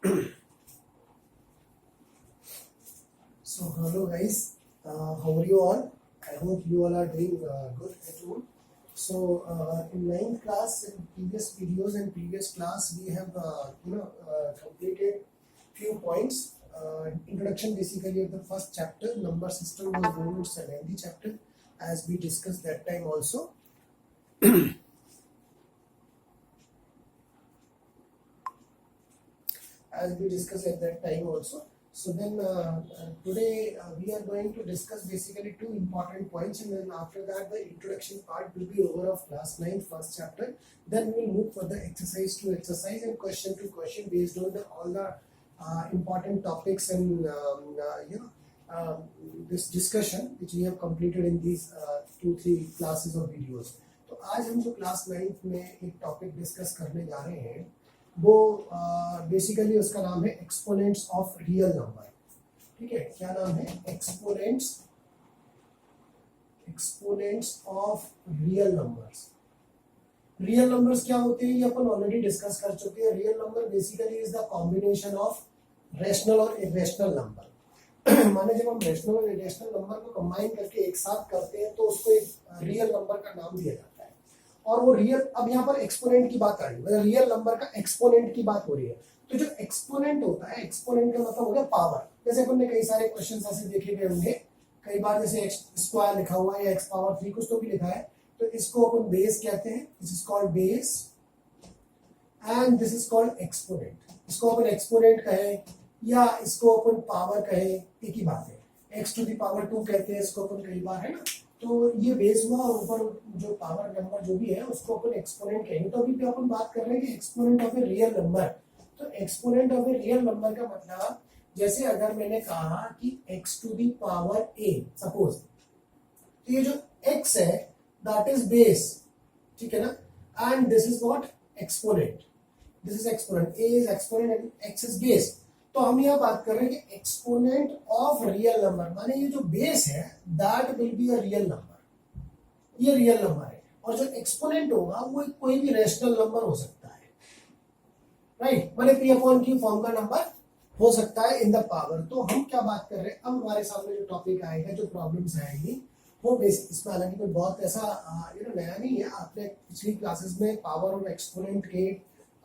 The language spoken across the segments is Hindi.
So hello guys, how are you all? I hope you all are doing good at home. So in ninth class, in previous videos and previous class, we have completed few points. Introduction basically of the first chapter. Number system was going to a lengthy chapter, as we discussed that time also. As we discussed at that time also. So then today we are going to discuss basically two important points, and then after that the introduction part will be over of class 9 first chapter. Then we will move further exercise to exercise and question to question based on all the important topics and this discussion which we have completed in these 2-3 classes of videos. तो आज हम जो क्लास 9 में एक टॉपिक डिस्कस करने जा रहे हैं वो बेसिकली उसका नाम है एक्सपोनेंट्स ऑफ रियल नंबर. ठीक है, क्या नाम है? Exponents of real numbers. Real numbers क्या होते हैं ये अपन ऑलरेडी डिस्कस कर चुके हैं. Real number basically is the combination of rational और इरेशनल नंबर. माने जब हम रैशनल और इरेशनल नंबर को कंबाइन करके एक साथ करते हैं तो उसको एक रियल नंबर का नाम दिया जाता है. और वो रियल, अब यहाँ पर एक्सपोनेंट की बात आ रही है, मतलब रियल नंबर का एक्सपोनेंट की बात हो रही है. तो जो एक्सपोनेंट होता है, एक्सपोनेंट का मतलब हो गया पावर. जैसे अपन ने कई सारे क्वेश्चन ऐसे देखे गए होंगे कई बार, जैसे एक्स स्क्वायर लिखा हुआ है या एक्स पावर 3 कुछ तो भी लिखा है, तो इसको अपन बेस कहते हैं. This is called base and this is called exponent. इसको अपन एक्सपोनेंट कहें या इसको अपन पावर कहें, एक ही बात है. एक्स टू द पावर 2 कहते हैं इसको अपन कई बार, है ना. तो ये बेस हुआ और ऊपर जो पावर नंबर जो भी है उसको अपन एक्सपोनेंट कहेंगे. तो अभी भी अपन बात कर रहे हैं कि exponent of a real number. तो exponent of a real number का मतलब, जैसे अगर मैंने कहा कि x to the power a suppose, तो ये जो x है दैट इज बेस. ठीक है ना. And this is what? Exponent. This is exponent. a is exponent and x is base. तो हम यहाँ बात कर रहे हैं कि एक्सपोनेंट ऑफ रियल नंबर, माने ये जो बेस है that will be a real number. ये रियल नंबर है. और जो एक्सपोनेंट होगा वो कोई भी रैशनल नंबर हो सकता है, राइट. माने p अपॉन q फॉर्म का नंबर हो सकता है इन द पावर. तो हम क्या बात कर रहे हैं, अब हमारे सामने जो टॉपिक आएगा, जो प्रॉब्लम्स आएंगी वो बेसिक, इसमें हालांकि कोई बहुत ऐसा नया नहीं है. आपने पिछली क्लासेस में पावर और एक्सपोनेंट के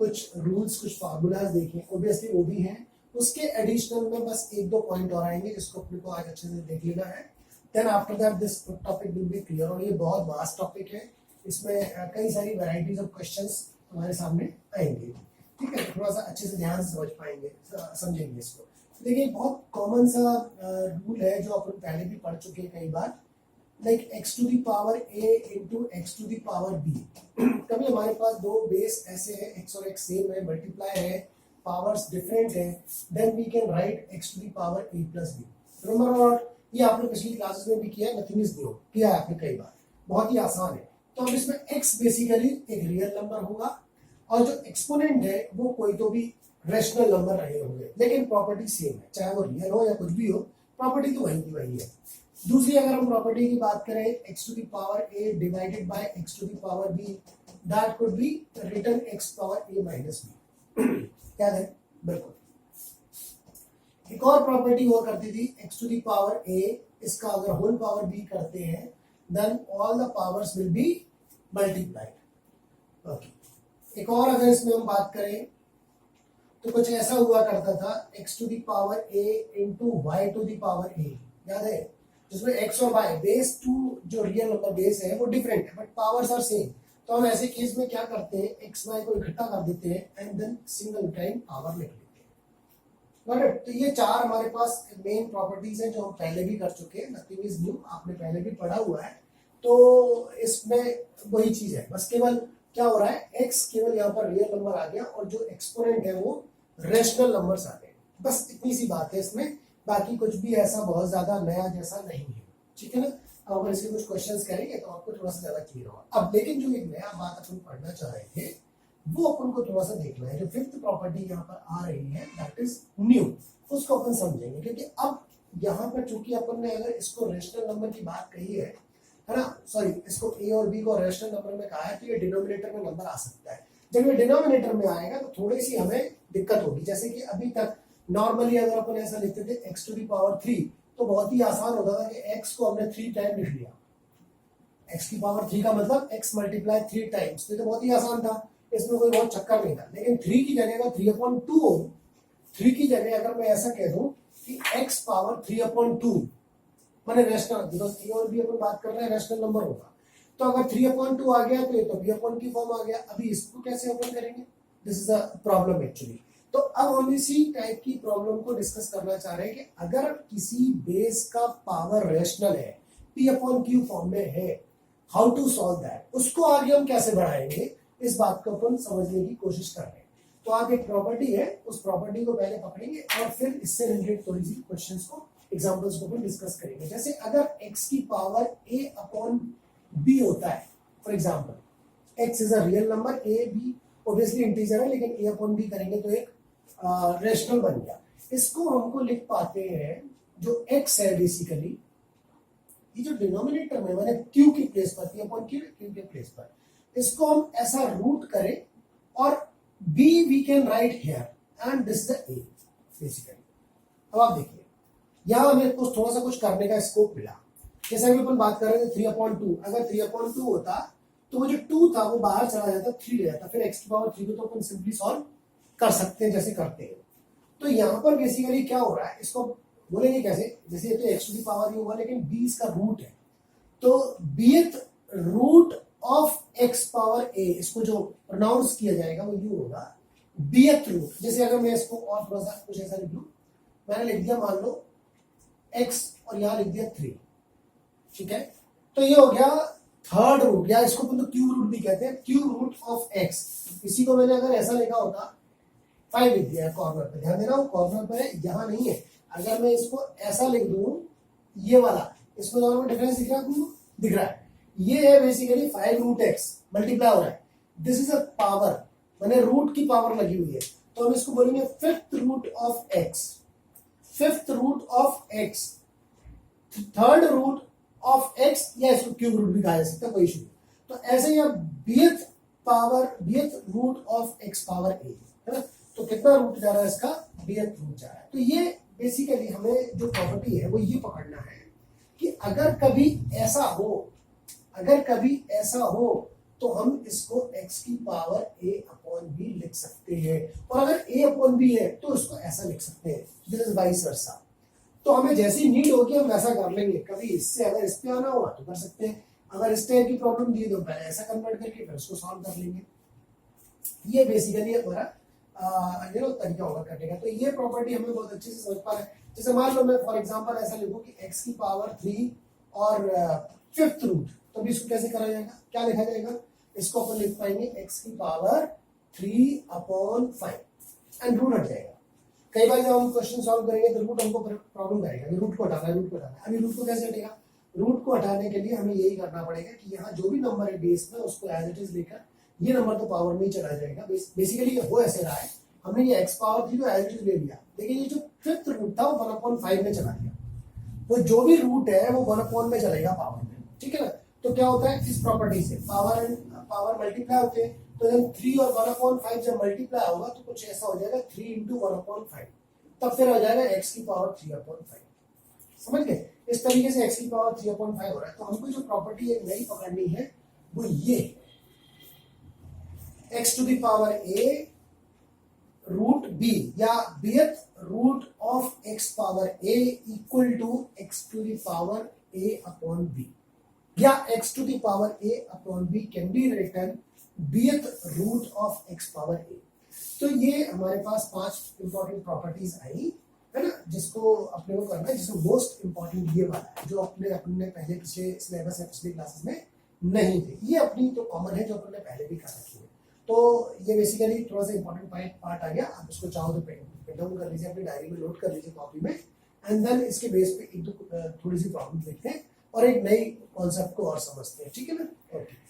कुछ रूल्स, कुछ फार्मूलाज देखे, ऑब्वियसली वो भी हैं. उसके एडिशनल में बस 1-2 पॉइंट और आएंगे जिसको अपने को आज अच्छे से देख लेना है. Then after that this topic will be clear. और ये बहुत वास्ट टॉपिक है, इसमें कई सारी वैरायटीज ऑफ क्वेश्चंस हमारे सामने आएंगे. ठीक है, थोड़ा सा अच्छे से ध्यान से समझ पाएंगे, समझेंगे इसको. देखिए, बहुत कॉमन सा रूल है जो अपन पहले भी पढ़ चुके हैं कई बार, like x to the power a into x to the power b. कभी हमारे पास दो बेस ऐसे हैं, x और x सेम है, मल्टीप्लाई है, पावर्स डिफरेंट है, then we can write x to the power a plus b. Remember what? ये आपने पिछली क्लासेस में भी किया है, नथिंग इज न्यू, किया है आपने कई बार, बहुत ही आसान है. तो अब इसमें x बेसिकली एक रियल नंबर होगा और जो एक्सपोनेंट है वो कोई तो भी रैशनल नंबर रहे होंगे, लेकिन प्रॉपर्टी सेम है, चाहे वो रियल हो या कुछ भी हो, प्रॉपर्टी तो वही की वही है. दूसरी अगर हम प्रॉपर्टी की बात करें, x to the power a divided by x to the power b, that could be written x power a minus b. क्या है? बिल्कुल. एक और प्रॉपर्टी हुआ करती थी, x to the power a, इसका अगर होल पावर b करते हैं then all the powers will be multiplied. Okay. एक और अगर इसमें हम बात करें तो कुछ ऐसा हुआ करता था, x to the power a into y to the power a. याद है? जिसमें x और y बेस टू जो रियल नंबर बेस है वो डिफरेंट है बट पावर्स आर सेम. तो हम ऐसे केस में क्या करते हैं, एक्स वाई को इकट्ठा कर देते हैं and then single time power लिख लेते हैं. बट तो ये चार हमारे पास मेन प्रॉपर्टीज हैं जो हम पहले भी कर चुके हैं, नथिंग इज न्यू, आपने पहले भी पढ़ा हुआ है. तो इसमें वही चीज है, बस केवल क्या हो रहा है, एक्स केवल यहाँ पर रियल नंबर आ गया और जो एक्सपोनेंट है वो रैशनल नंबर्स आ गए. बस इतनी सी बात है इसमें, बाकी कुछ भी ऐसा बहुत ज्यादा नया जैसा नहीं है. ठीक है ना. अब अगर इसके कुछ क्वेश्चंस करेंगे तो आपको थोड़ा सा ज्यादा क्लियर होगा. अब लेकिन जो एक नया बात अपन पढ़ना चाह रहे थे वो अपन को थोड़ा सा देखना है. जो फिफ्थ प्रॉपर्टी यहाँ पर आ रही है दैट इज न्यू, उसको अपन समझेंगे. क्योंकि अब यहाँ पर चूंकि अपन ने अगर इसको रैशनल नंबर की बात कही है ना, सॉरी, इसको a और b को रैशनल नंबर में कहा है, तो ये डिनोमिनेटर में नंबर आ सकता है. जब ये डिनोमिनेटर में आएगा तो थोड़ी सी हमें दिक्कत होगी। जैसे कि अभी तक नॉर्मली अगर अपन ऐसा लिखते थे x टू द पावर 3, तो बहुत ही आसान होता था कि x को हमने 3 टाइम लिख लिया। x की पावर 3 का मतलब x मल्टीप्लाई 3 टाइम्स, तो बहुत ही आसान था, इसमें कोई बहुत चक्कर नहीं था। लेकिन 3 की जगह अगर 3/2 हो, 3 की जगह अगर मैं ऐसा कह दूं कि x पावर 3/2 माने रेशनल, बिकॉज ए और बी अपन बात कर रहे हैं रेशनल नंबर होगा, तो अगर 3/2 आ गया तो ये तो b की फॉर्म आ गया। अभी इसको कैसे ओपन करेंगे, this is a problem actually. तो अब हम इसी टाइप की प्रॉब्लम को डिस्कस करना चाह रहे हैं कि अगर किसी बेस का पावर रेशनल है, p/q फॉर्म में है, हाउ टू सॉल्व दैट, उसको आगे हम कैसे बढ़ाएंगे, इस बात को अपन समझने की कोशिश कर रहे हैं। तो आप एक प्रॉपर्टी है, उस प्रॉपर्टी को पहले पकड़ेंगे और फिर इससे रिलेटेड थोड़ी सी क्वेश्चंस को, एग्जांपल्स को भी डिस्कस करेंगे। जैसे अगर x की पावर a/b होता है, for example x is a real number, a b obviously integer है, लेकिन a/b करेंगे तो एक रेशनल बन गया। इसको हमको लिख पाते हैं, जो x है बेसिकली, ये जो डिनोमिनेटर में मैंने q की प्लेस पर, p/q के प्लेस पर, इसको हम ऐसा रूट करें और b we can write here and this is a basically. अब आप देखिए यहां हमें कुछ थोड़ा सा कुछ करने का स्कोप मिला। जैसे अभी अपन बात कर रहे थे 3/2, अगर 3/2 होता तो वो जो 2 था वो बाहर चला जाता, 3 रह जाता, फिर x की पावर 3 को तो अपन सिंपली सॉल्व कर सकते हैं जैसे करते हैं। तो यहाँ पर बेसिकली क्या हो रहा है, इसको बोलेंगे कैसे, जैसे ये तो x टू द पावर ही होगा, लेकिन b इसका रूट है, तो bth root of x power a, इसको जो प्रोनाउंस किया जाएगा वो यू होगा बीथ रूट। जैसे अगर मैं इसको और थोड़ा सा कुछ ऐसा लिख लूं, मैंने लिख दिया मान लो x और यहां लिख दिया 3, ठीक है, तो ये हो गया थर्ड रूट, या इसको तो क्यू रूट भी कहते हैं, क्यू रूट ऑफ x। इसी को मैंने अगर ऐसा लिखा होता 5 लिख दिया कॉर्नर पे, ध्यान देना वो कॉर्नर पे है, यहां नहीं है। अगर मैं इसको ऐसा लिख दूं, ये वाला, इसमें दोनों में डिफरेंस दिख रहा है आपको, दिख रहा है, ये है बेसिकली 5 रूट x मल्टीप्लाई हो रहा है, दिस इज अ पावर, मैंने रूट की पावर लगी हुई है, तो हम इसको बोलेंगे fifth root of x, fifth root of x, third root of x, या इसको क्यूब रूट भी कहा जा सकता है, कोई इशू नहीं। तो ऐसे ही bth power, bth root of x power a है ना, तो कितना रूट जा रहा है इसका, बीथ रूट जा रहा है। तो ये बेसिकली हमें जो प्रॉपर्टी है वो ये पकड़ना है कि अगर कभी ऐसा हो, अगर कभी ऐसा हो तो हम इसको x की पावर a/b लिख सकते हैं, और अगर a/b है तो इसको ऐसा लिख सकते हैं, दिस इज वाइस वर्सा। तो हमें जैसी नीड होगी हम ऐसा कर लेंगे, कभी इससे अगर इस पे आना होगा तो कर सकते हैं, अगर इस टाइप की प्रॉब्लम दी तो पहले ऐसा कन्वर्ट करके फिर उसको सॉल्व कर लेंगे। ये बेसिकली हमारा तरीका होगा करने का। तो ये प्रॉपर्टी हमें बहुत अच्छे से समझ पा रहे हैं। जैसे मान लो मैं फॉर एग्जांपल ऐसा लिखूं कि x की पावर 3 और फिफ्थ रूट, तो भी इसको कैसे करा जाएगा, क्या लिखा जाएगा, इसको अपन लिख पाएंगे x की पावर 3/5 एंड रूट हट जाएगा। कई बार जब हम क्वेश्चन सॉल्व करेंगे तो रूट हमको प्रॉब्लम करेगा, रूट को हटाना है, रूट को हटाना है। अभी रूट को कैसे हटेगा, रूट को हटाने के लिए हमें यही करना पड़ेगा कि यहाँ जो भी नंबर है बेस में उसको एज इट इज लेकर, ये नंबर तो पावर में ही चला जाएगा। बेसिकली हो ऐसे रहा है, हमने ये x पावर 3 को एज इट इज ले लिया, लेकिन ये जो फिफ्थ रूट था वो 1/5 में चला गया, वो जो भी रूट है वो 1/5 में चलेगा पावर में, ठीक है ना। तो क्या होता है इस प्रॉपर्टी से, पावर एंड पावर मल्टीप्लाई होते हैं, तो जब 3 और 1/5 जब मल्टीप्लाई होगा तो कुछ ऐसा हो जाएगा 3 इंटू 1/5, तब फिर आ जाएगा x की पावर 3/5। समझ गए, इस तरीके से x की पावर 3/5 हो रहा है। तो हमको जो प्रॉपर्टी एक नई पकड़नी है वो ये x to the power a root b, या bth root of x power a equal to x to the power a/b, या x to the power a/b can be written bth root of x power a। तो ये हमारे पास 5 इंपॉर्टेंट प्रॉपर्टीज आई है ना, जिसको अपने को करना है, जिसमें मोस्ट इंपॉर्टेंट ये वाला है जो अपने पहले पिछले सिलेबस या पिछले क्लासेस में नहीं थे। ये अपनी तो कॉमन है जो अपने पहले भी कर रखी है। तो ये बेसिकली थोड़ा सा इंपॉर्टेंट पार्ट आ गया। आप इसको चाहो तो पेन डाउन कर लीजिए, अपनी डायरी में नोट कर लीजिए कॉपी में, एंड देन इसके बेस पे एक दो थोड़ी सी प्रॉब्लम देखते हैं और एक नई कॉन्सेप्ट को और समझते हैं, ठीक है ना। Okay,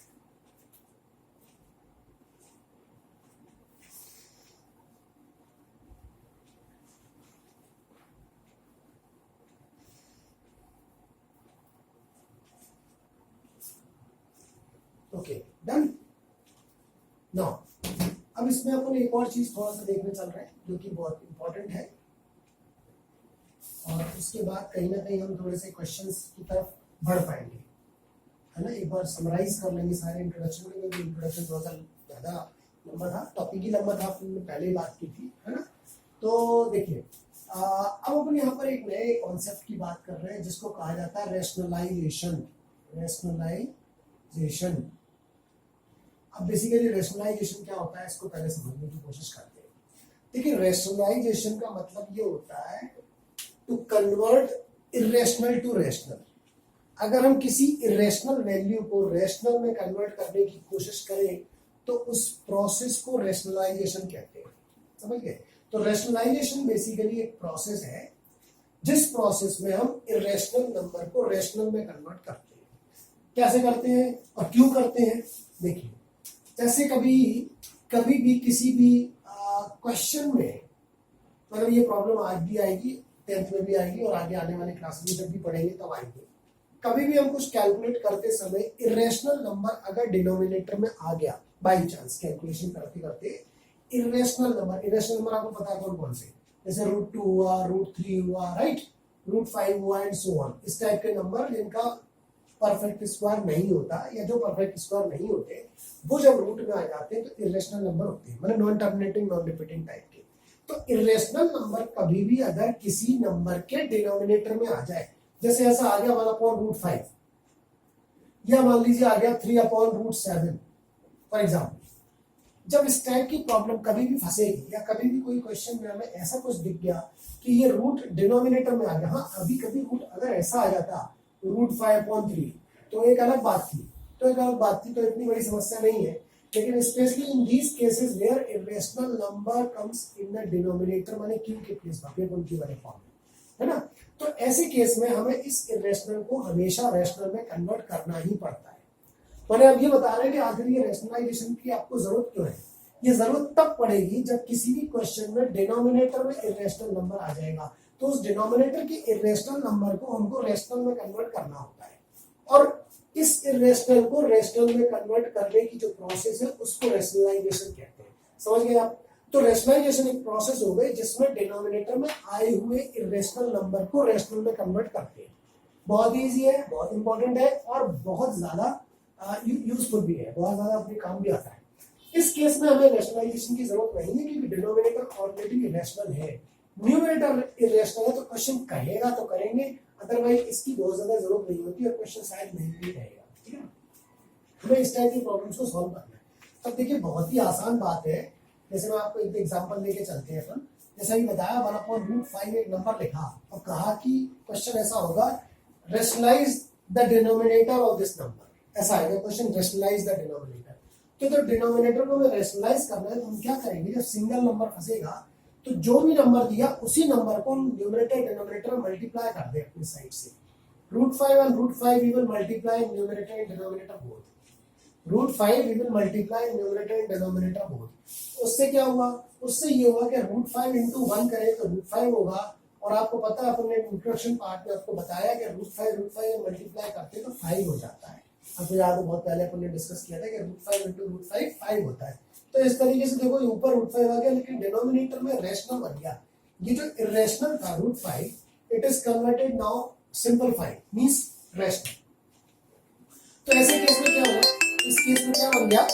okay done. नाउ अब अब इसमें अपन एक और चीज थोड़ा सा देखने चल रहे हैं जो कि बहुत इंपॉर्टेंट है, और उसके बाद कहीं ना कहीं हम थोड़े से क्वेश्चंस की तरफ बढ़ पाएंगे, है ना। एक बार समराइज कर लेंगे सारे इंट्रोडक्शन में, क्योंकि इंट्रोडक्शन थोड़ा सा ज्यादा लंबा था, टॉपिक ही लंबा था, अपन ने पहले ही बात की थी, है ना। तो देखिए अब अपन यहाँ पर एक नए कॉन्सेप्ट की बात कर रहे हैं जिसको कहा जाता है रेशनलाइजेशन। रेशनलाइजेशन, अब बेसिकली रेशनलाइजेशन क्या होता है इसको पहले समझने की कोशिश करते हैं। देखिए रेशनलाइजेशन का मतलब ये होता है to convert irrational to rational. अगर हम किसी इरेशनल वैल्यू को रेशनल में कन्वर्ट करने की कोशिश करें तो उस प्रोसेस को रेशनलाइजेशन कहते हैं, समझ गए। तो रेशनलाइजेशन बेसिकली एक प्रोसेस है जिस प्रोसेस में हम इरेशनल नंबर को रेशनल में कन्वर्ट करते हैं। कैसे करते हैं और क्यों करते हैं, देखिए जैसे कभी भी किसी भी क्वेश्चन में, मतलब ये प्रॉब्लम आज भी आएगी, 10th में भी आएगी और आगे आने वाले क्लासेस में जब भी पढ़ेंगे तब आएंगे। कभी भी हम कुछ कैलकुलेट करते समय इरेशनल नंबर अगर डिनोमिनेटर में आ गया, बाई चांस कैलकुलेशन करते करते इरेशनल नंबर आपको पता है कौन कौन से, जैसे √2 हुआ, √3 हुआ, राइट, √5 हुआ एंड सो ऑन। इस टाइप के नंबर जिनका परफेक्ट स्क्वायर नहीं होता या जो परफेक्ट स्क्वायर नहीं होते वो जब रूट में आ जाते हैं तो इरेशनल नंबर होते हैं, मतलब non terminating non repeating type के। तो इरेशनल नंबर कभी भी अगर किसी नंबर के डिनोमिनेटर में आ जाए, जैसे ऐसा आ गया 1/√5 या मान लीजिए आ गया 3/√7 फॉर एग्जाम्पल, जब इस टाइप की प्रॉब्लम कभी भी फंसेगी या कभी भी कोई क्वेश्चन में हमें ऐसा कुछ दिख गया कि ये रूट डिनोमिनेटर में आ गया, हाँ अभी कभी रूट अगर ऐसा आ जाता √5/3 तो एक अलग बात थी, तो इतनी बड़ी समस्या नहीं है। लेकिन specially in these cases where irrational number comes in the denominator, माने क्यू के केस की वाले फॉर्म है ना, तो ऐसे केस में हमें इस इरेशनल को हमेशा रेशनल में कन्वर्ट करना ही पड़ता है। मैंने अब ये बता रहे हैं कि आखिर ये रेशनलाइजेशन की आपको जरूरत क्यों है। ये जरूरत तब पड़ेगी जब किसी भी क्वेश्चन में डिनोमिनेटर में इरेशनल नंबर आ जाएगा, तो उस डिनोमिनेटर के इरेशनल नंबर को हमको रेशनल में कन्वर्ट करना होता है, और इस इरेशनल को रेशनल में कन्वर्ट करने की जो प्रोसेस है उसको रेशनलाइजेशन कहते हैं, समझ गए आप। तो रेशनलाइजेशन एक प्रोसेस हो गई जिसमें डिनोमिनेटर में आए हुए इरेशनल नंबर को रेशनल में कन्वर्ट करते हैं। बहुत ईजी है, बहुत इंपॉर्टेंट है और बहुत ज्यादा यूजफुल भी है, बहुत ज्यादा अपने काम भी आता है। इस केस में हमें रेशनलाइजेशन की जरूरत नहीं है क्योंकि डिनोमिनेटर ऑलरेडी इरेशनल है, न्यूमरेटर इरेशनल है, तो क्वेश्चन कहेगा तो करेंगे, अदरवाइज इसकी बहुत ज्यादा जरूरत नहीं होती और क्वेश्चन शायद नहीं भी रहेगा, ठीक है। हमें इस टाइप की प्रॉब्लम्स को सॉल्व करना है। तब देखिए बहुत ही आसान बात है, जैसे मैं आपको एक एग्जांपल लेके चलते हैं अपन। जैसा कि बताया 1/√5 एक नंबर लिखा और कहा कि क्वेश्चन ऐसा होगा, rationalise the denominator of this number, ऐसा आएगा क्वेश्चन, रेशनलाइज द डिनोमिनेटर। तो जब डिनोमिनेटर को हमें रेशनलाइज करना है तो हम क्या करेंगे, जब सिंगल नंबर फंसेगा तो जो भी नंबर दिया उसी नंबर को हम न्यूमरेटर डिनोमिनेटर में मल्टीप्लाई कर दे अपनी साइड से। √5 and √5 we will multiply numerator and denominator both. √5 we will multiply numerator and denominator both. उससे क्या हुआ, उससे ये हुआ कि √5 into 1 करें तो √5 होगा, और आपको पता है अपने इंट्रोडक्शन पार्ट में आपको बताया कि √5 मल्टीप्लाई करते तो 5 हो जाता है। आपको याद है बहुत पहले अपन ने डिस्कस किया था कि √5 into √5 5 होता है। तो इस तरीके से देखो ऊपर √5 आ गया लेकिन डिनोमिनेटर में रेशनल बन गया। ये जो इरेशनल था √5 it is converted now simplified means rational. तो ऐसे केस में क्या हुआ, इस केस में क्या बन गया,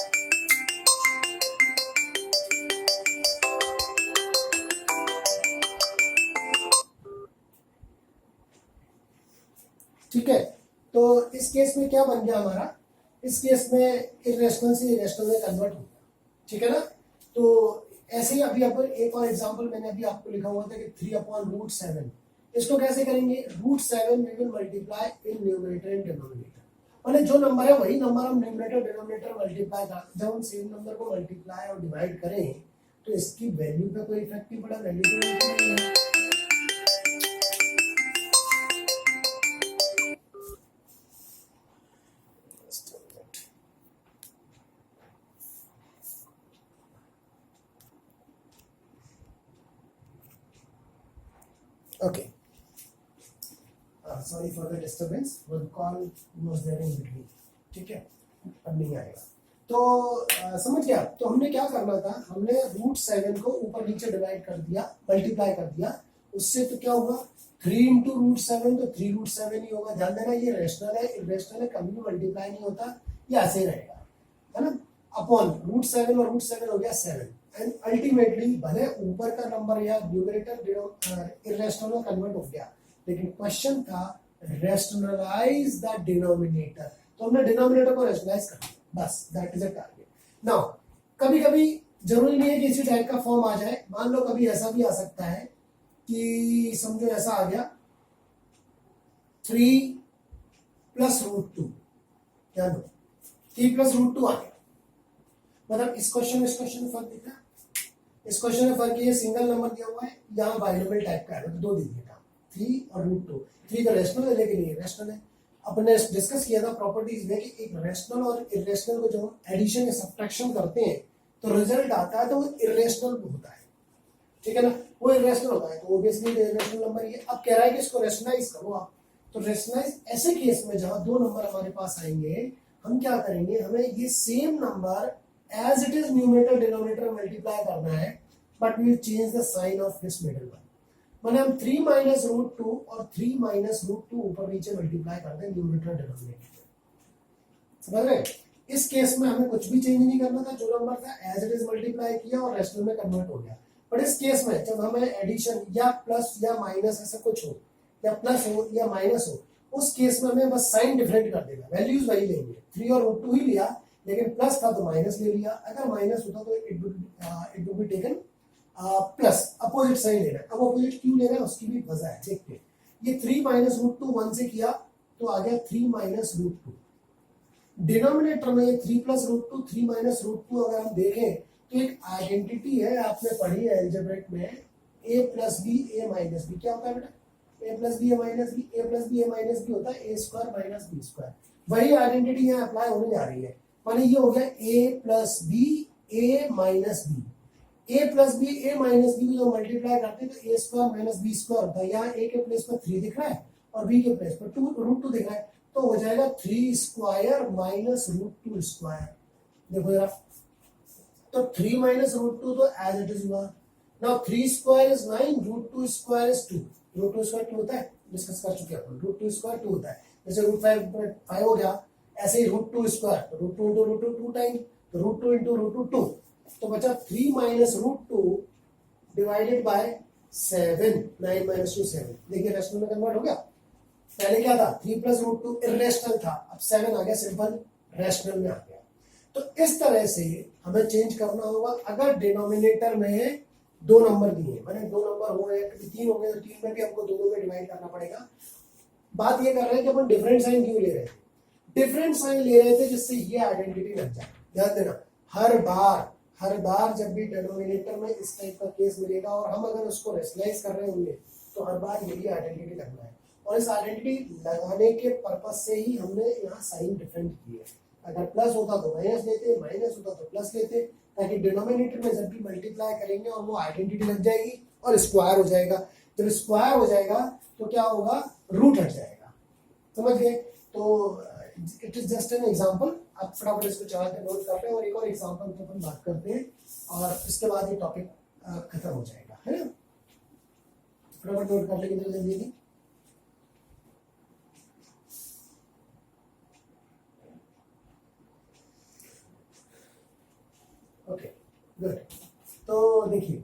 ठीक है। तो इस केस में क्या बन गया हमारा, इस केस में इरेशनल से इरेशनल में कन्वर्ट हो गया, ठीक है ना। तो ऐसे ही अभी अपन एक और एग्जांपल मैंने अभी आपको लिखा हुआ था कि 3/√7, इसको कैसे करेंगे, √7 we will multiply in numerator and denominator, माने जो नंबर है वही नंबर हम न्यूमरेटर डिनोमिनेटर मल्टीप्लाई कर, जब हम सेम नंबर को मल्टीप्लाई और डिवाइड करें तो इसकी वैल्यू पे कोई इफेक्ट नहीं पड़ा, वैल्यू तो नहीं है। Okay. Sorry for the disturbance. One call was there in between. ठीक है, अब नहीं आएगा। तो समझ गया। तो हमने क्या करना था, हमने √7 को ऊपर नीचे डिवाइड कर दिया, मल्टीप्लाई कर दिया उससे। तो क्या हुआ 3 इंटू √7, तो 3√7 ही होगा। ध्यान देना ये रेशनल है, इरेशनल है, कभी भी मल्टीप्लाई नहीं होता, ये ऐसे ही रहेगा, है ना। अपॉन √7 और √7 हो गया 7। एंड अल्टीमेटली भले ऊपर का नंबर या न्यूमरेटर इरेशनल में कन्वर्ट हो गया, लेकिन क्वेश्चन था रेशनलाइज द डिनोमिनेटर, तो हमने डिनोमिनेटर को रेशनलाइज कर दिया, बस that is a target. Now कभी कभी जरूरी नहीं है कि इसी टाइप का फॉर्म आ जाए। मान लो कभी ऐसा भी आ सकता है कि समझो ऐसा आ गया 3 + √2, ध्यान दो 3 + √2 आ गया। मतलब इस क्वेश्चन में फर्क दिख रहा है। इस क्वेश्चन में फर्क ये सिंगल नंबर दिया हुआ है, यहाँ बाइनोमियल टाइप का है, तो दो दीजिए काम 3 और √2। 3 तो रेशनल है लेकिन ये रेशनल है। अपने डिस्कस किया था प्रॉपर्टीज में कि एक रेशनल और इरेशनल को जब हम एडिशन या सब्ट्रैक्शन करते हैं तो रिजल्ट आता है तो वो इरेशनल होता है, ठीक है ना, वो इरेशनल होता है, तो ऑब्वियसली इरेशनल नंबर ये। अब कह रहा है कि इसको रेशनलाइज करो आप, तो रेशनलाइज ऐसे केस में जहां दो नंबर हमारे पास आएंगे, हम क्या करेंगे, हमें ये same number as it is numerator denominator multiply करना है, but we will change the sign of this middle one. मैंने हम 3 - √2 और 3 - √2 ऊपर नीचे मल्टीप्लाई करते हैं न्यूमरेटर डिनोमिनेटर, समझ रहे। इस केस में हमें कुछ भी चेंज नहीं करना था, जो नंबर था एज इट इज मल्टीप्लाई किया और रेशनल में कन्वर्ट हो गया। बट इस केस में जब हमें एडिशन या प्लस या माइनस ऐसा कुछ हो, या प्लस हो या माइनस हो, उस केस में हमें बस साइन डिफरेंट कर देगा, वैल्यूज वही लेंगे। 3 और √2 ही लिया, लेकिन प्लस था तो माइनस ले लिया, अगर माइनस होता तो it would be taken plus, opposite sign लेना है। अब अपोजिट क्यों लेना है उसकी भी वजह है, देखते हैं। ये 3 - √2 1 से किया तो आ गया 3 - √2। डिनोमिनेटर में 3 + √2 3 - √2 अगर हम देखें तो एक आइडेंटिटी है, आपने पढ़ी है अलजेब्रिक में, a + b a - b। क्या होता है बेटा, a + b a - b, a + b a - b होता है a² - b²। वही आइडेंटिटी यहाँ अप्लाई होने जा रही है, माने ये हो गया a + b a - b। a + b a - b को मल्टीप्लाई करते हैं तो a² - b² होता है। यहाँ a के प्लेस पर 3 दिख रहा है और b के प्लेस पर 2√2 दिख रहा है, तो हो जाएगा 3² - √2²। देखो जरा, तो 3 - √2 तो एज इट इज हुआ। नाउ 3² = 9, √2² = 2। √2² 2 होता है, डिस्कस कर चुके हैं अपन। √2² 2 होता है, जैसे √5 हो गया, ऐसे ही √2², √2 × √2 2 टाइम, तो √2 × √2 2, तो बचा 3 - √2 डिवाइडेड बाय 7, 9 - 2 7। देखिए रेशनल में कन्वर्ट हो गया। पहले क्या था 3 + √2 इरेशनल था, अब 7 आ गया सिंपल रेशनल में आ गया। तो इस तरह से हमें चेंज करना होगा। अगर डिनोमिनेटर में दो नंबर दिए, मैंने दो नंबर हो या 3 हो गए, तो 3 में भी हमको दो में डिवाइड करना पड़ेगा। बात ये कर रहे हैं कि अपन डिफरेंट साइन क्यों ले रहे थे, डिफरेंट साइन ले रहे थे जिससे ये आइडेंटिटी लग जाए। ध्यान देना, हर बार जब भी डिनोमिनेटर में इस टाइप का केस मिलेगा और हम अगर उसको रेशनलाइज कर रहे होंगे, तो हर बार यही आइडेंटिटी लगना है। और इस आइडेंटिटी लगाने के पर्पज से ही हमने यहाँ साइन डिफरेंट किए। अगर प्लस होता तो माइनस लेते, माइनस होता तो प्लस लेते, ताकि डिनोमिनेटर में जब भी मल्टीप्लाई करेंगे और वो आइडेंटिटी लग जाएगी और स्क्वायर हो जाएगा। जब स्क्वायर हो जाएगा तो क्या होगा, रूट हट जाएगा, समझ गए। तो it is just an example. आप फटाफट इसको चला के नोट करते हैं और एक और एग्जाम्पल पे अपन बात करते हैं और इसके बाद ये टॉपिक खत्म हो जाएगा, है ना। फटाफट नोट कर लेंगे जल्दी। Okay good. तो देखिए,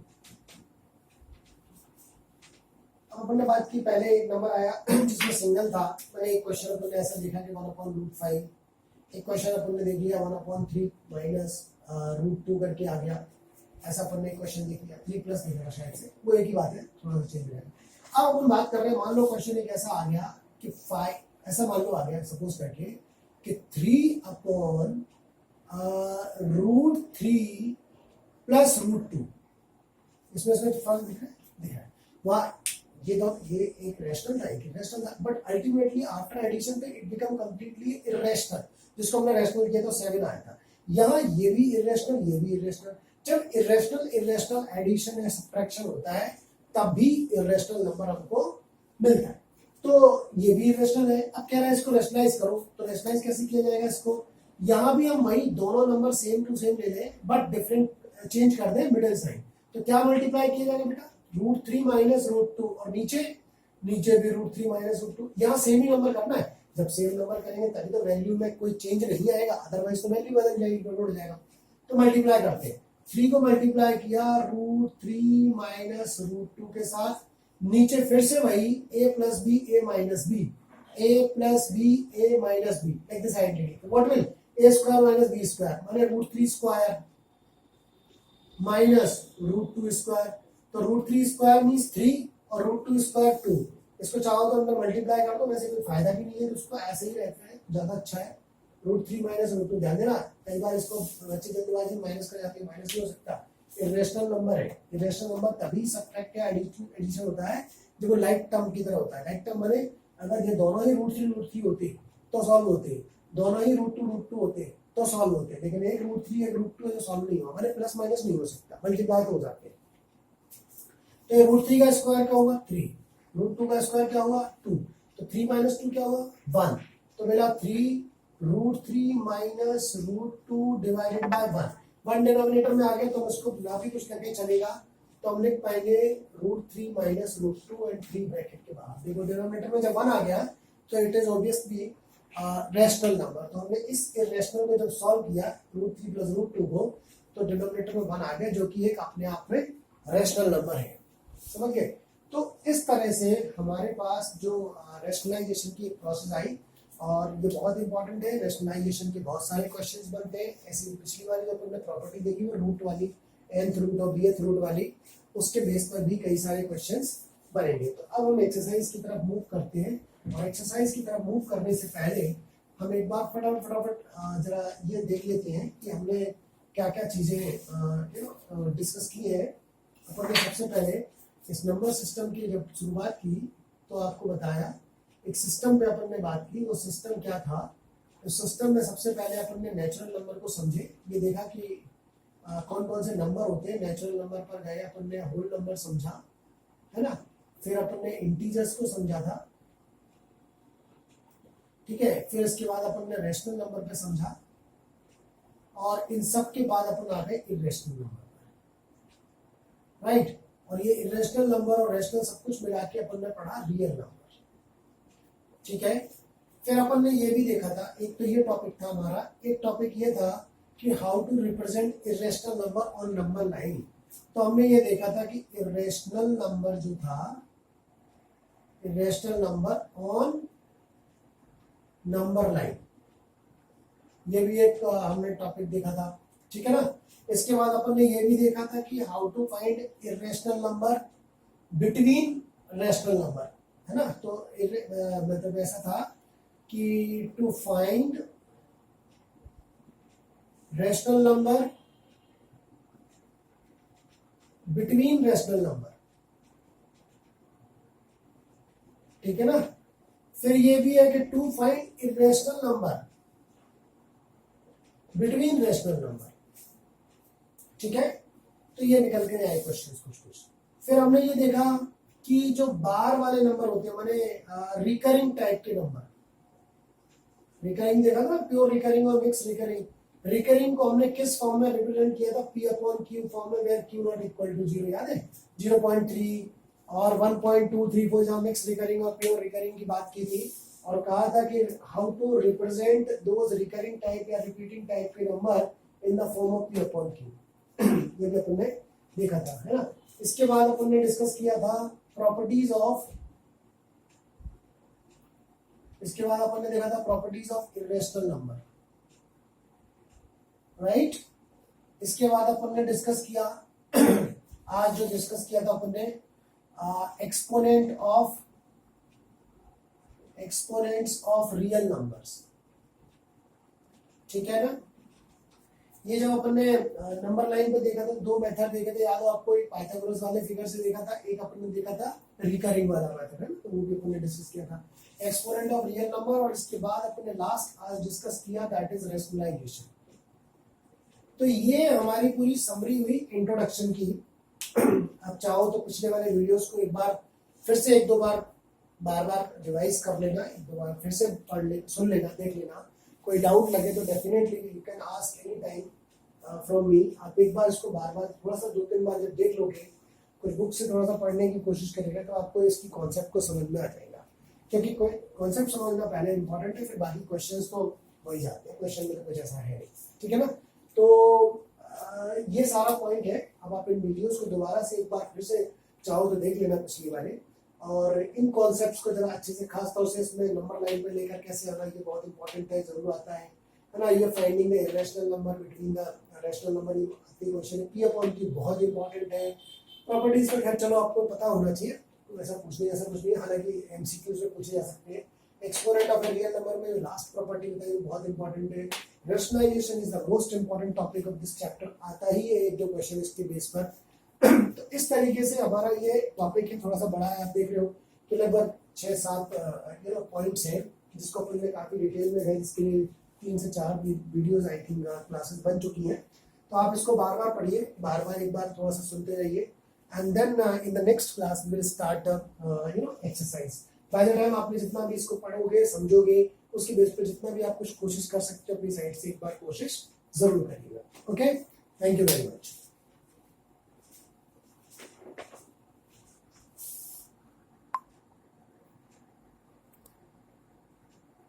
अब अपन ने बात की, पहले एक नंबर आया जिसमें सिंगल था। मैंने एक क्वेश्चन अपन ने ऐसा देखा कि 1/√5। एक क्वेश्चन अपन ने देख लिया 1/3 - √2 करके आ गया। ऐसा अपन ने एक क्वेश्चन देख लिया, 3 प्लस देख रहा शायद से, वो एक ही बात है, थोड़ा सा चेंज रहेगा। अब अपन बात कर रहे हैं, मान लो क्वेश्चन एक ऐसा आ गया कि 5, ऐसा मान लो आ गया सपोज करके कि 3/√3 + √2। इसमें फर्क दिख रहा है वहाँ, ये एक रैशनल था, एक इरेशनल था, बट अल्टीमेटली आफ्टर एडिशन पे इट बिकम कंप्लीटली इरेशनल। जिसको हमने रैशनल किया तो 7 आया था। यहाँ ये भी इरेशनल, ये भी इरेशनल। जब इरेशनल एडिशन या सब्ट्रैक्शन होता है तब भी इरेशनल नंबर हमको मिलता है। तो ये भी इरेशनल है। अब कह रहा है इसको रैशनलाइज करो, तो रैशनलाइज कैसे किया जाएगा इसको, यहाँ भी हम वही दोनों नंबर सेम टू सेम ले लें बट डिफरेंट चेंज कर दें मिडिल साइन। तो क्या मल्टीप्लाई किया जाएगा बेटा, √3 माइनस √2 और नीचे नीचे भी √3 माइनस √2। यहाँ सेम ही नंबर करना है, जब सेम नंबर करेंगे तभी तो वैल्यू में कोई चेंज नहीं आएगा, अदरवाइज तो वैल्यू बदल जाएगी, गड़बड़ हो जाएगा। तो मल्टीप्लाई करते हैं, 3 को मल्टीप्लाई किया √3 माइनस √2 के साथ, नीचे फिर से वही a plus b a minus b, a plus b a minus b, like this identity. What will a square minus b square माने √3 स्क्वायर माइनस √2 स्क्वायर। तो √3 स्क्वायर मींस 3 और √2 स्क्वायर 2। इसको चाहो तो अंदर मल्टीप्लाई कर दो, वैसे कोई फायदा भी नहीं है, तो उसको ऐसे ही रहता है, ज्यादा अच्छा है। √3 माइनस √2, ध्यान देना कई बार इसको बच्चे जल्दबाजी में माइनस कर जाते हैं, माइनस नहीं हो सकता, इरेशनल नंबर है। इरेशनल नंबर तभी सब्ट्रैक्ट या एडिशन होता है जब वो लाइक टर्म की तरह होता है। लाइक टर्म माने अगर ये दोनों ही √3 होते तो सॉल्व होते, दोनों ही √2 होते तो सॉल्व होते, लेकिन एक √3 एक √2 है तो सॉल्व नहीं हुआ, माने प्लस माइनस नहीं हो सकता, मल्टीप्लाई तो हो जाते हैं। तो ये √3 का स्क्वायर क्या होगा 3, √2 का स्क्वायर क्या होगा 2, तो 3 माइनस 2 क्या होगा 1। तो मेरा 3 √3 माइनस √2 डिवाइडेड बाय 1 डिनोमिनेटर में आ गया, तो उसको ना भी कुछ करके चलेगा, तो हम लिख पाएंगे √3 माइनस √2 एंड 3 ब्रैकेट के बाहर। देखो डिनोमिनेटर में जब 1 आ गया तो it is obviously rational number. तो हमने इस इरेशनल को जब सॉल्व किया √3 प्लस √2 को, तो डिनोमिनेटर में 1 आ गया, जो कि एक अपने आप में रैशनल नंबर है। समझ गए? तो इस तरह से हमारे पास जो रैशनलाइजेशन की प्रोसेस आई, और ये बहुत इंपॉर्टेंट है। रैशनलाइजेशन के बहुत सारे क्वेश्चंस बनते हैं। ऐसी पिछली वाली जब हमने प्रॉपर्टी देखी वो रूट वाली, nth रूट और bth रूट वाली, उसके बेस पर भी कई सारे क्वेश्चंस बनेंगे। तो अब हम एक्सरसाइज की तरफ मूव करते हैं, और एक्सरसाइज की तरफ मूव करने से पहले हम एक बार फटाफट जरा ये देख लेते हैं कि हमने क्या क्या चीजें डिस्कस की है। अपन ने सबसे पहले इस नंबर सिस्टम की जब शुरुआत की तो आपको बताया एक सिस्टम पे अपन ने बात की। वो सिस्टम क्या था? उस सिस्टम में सबसे पहले अपन ने नेचुरल नंबर को समझे, ये देखा कि कौन कौन से नंबर होते हैं। नेचुरल नंबर पर गए, अपन ने होल नंबर समझा, है ना। फिर अपन ने इंटीजर्स को समझा था, ठीक है। फिर इसके बाद अपन ने रैशनल नंबर पे समझा, और इन सब के बाद अपन आ गए इरेशनल नंबर पर, राइट। और ये इरेशनल नंबर और रैशनल सब कुछ मिला के अपन ने पढ़ा रियल नंबर, ठीक है। फिर अपन ने ये भी देखा था, एक तो ये टॉपिक था हमारा, एक टॉपिक ये था कि how to represent irrational number on number line. तो हमने ये देखा था कि इरेशनल नंबर जो था, irrational number on number line, ये भी एक हमने टॉपिक देखा था, ठीक है ना। इसके बाद अपन ने ये भी देखा था कि how to find irrational number between rational number, है ना। तो मतलब ऐसा था कि to find rational number between rational number, ठीक है ना। फिर ये भी है कि to find irrational number between rational number, ठीक है। तो ये निकल के आए क्वेश्चंस कुछ। फिर हमने ये देखा कि जो बार वाले नंबर होते हैं, माने रिकरिंग टाइप के नंबर, रिकरिंग देखा ना, प्योर रिकरिंग और मिक्स रिकरिंग। रिकरिंग को हमने किस फॉर्म में रिप्रेजेंट किया था? P/Q फॉर्म में, where Q not equal to 0, याद है? 0.3 और 1.234 जहां मिक्स रिकरिंग और प्योर रिकरिंग की बात की थी, और कहा था कि how to represent those recurring type या रिपीटिंग टाइप के number in the form of P/Q। ये भी अपन ने देखा था, है ना। इसके बाद अपन ने डिस्कस किया था प्रॉपर्टीज ऑफ, इसके बाद अपन ने देखा था properties of irrational number, right. इसके बाद अपन ने डिस्कस किया आज जो डिस्कस किया था अपन ने एक्सपोनेंट्स ऑफ रियल नंबर्स, ठीक है ना। ये जब अपन ने नंबर लाइन पे देखा था, दो मेथड देखे थे, याद हो आपको? एक पाइथागोरस वाले फिगर से देखा था, एक अपन ने देखा था रिकरिंग वाला मेथड, है ना। तो वो भी अपन ने डिस्कस किया था एक्सपोनेंट ऑफ रियल नंबर, और इसके बाद अपन ने लास्ट आज डिस्कस किया दैट इज रैशनलाइजेशन। तो ये हमारी पूरी समरी हुई इंट्रोडक्शन की। अब चाहो तो पिछले वाले वीडियोस को एक बार फिर से एक दो बार बार रिवाइज कर लेना, एक दो बार फिर से पढ़ ले, सुन लेना, देख लेना। कोई डाउट लगे तो definitely you can ask any time from me. आप एक बार इसको बार बार थोड़ा सा 2-3 बार जब देख लोगे, कुछ बुक से थोड़ा सा पढ़ने की कोशिश करेगा तो आपको इसकी कॉन्सेप्ट को समझ में आ जाएगा, क्योंकि कोई कॉन्सेप्ट समझना पहले इंपॉर्टेंट है, फिर बाकी क्वेश्चंस तो हो ही जाते हैं, क्वेश्चन में तो कुछ ऐसा है नहीं, ठीक है ना। तो ये सारा पॉइंट है। अब आप इन वीडियोस को दोबारा से एक बार फिर से चाहो तो देख लेना पिछली वाले, और इन कॉन्सेप्ट्स को जरा अच्छे से, खास तौर से इसमें नंबर लाइन पे लेकर कैसे आना, ये बहुत इंपॉर्टेंट है, जरूर आता है ना। ये finding the irrational number between the rational number, ये क्वेश्चन है। P अपॉन Q बहुत इंपॉर्टेंट है। प्रॉपर्टीज तो खैर चलो आपको पता होना चाहिए, ऐसा कुछ नहीं, ऐसा कुछ नहीं है, हालांकि MCQs में पूछे जा सकते हैं। Exponent of a real number में जो लास्ट प्रॉपर्टी बताई वो बहुत इंपॉर्टेंट है। Rationalisation is the most important topic of this chapter, आता ही है एक दो क्वेश्चन इसके बेस पर। तो इस तरीके से हमारा ये टॉपिक है, थोड़ा सा बड़ा है, आप देख रहे हो कि लगभग 6-7 पॉइंट्स हैं जिसको अपन ने काफी डिटेल में है, जिसके लिए 3 से 4 वीडियोस आई थिंक क्लासेस बन चुकी हैं। तो आप इसको बार बार पढ़िए, बार बार एक बार थोड़ा सा सुनते रहिए, and then in the next class will start exercise. By the time आपने जितना भी इसको पढ़ोगे समझोगे, उसके बेस पर जितना भी आप कुछ कोशिश कर सकते हो अपनी साइड से, एक बार कोशिश जरूर करिएगा। Okay, thank you very much.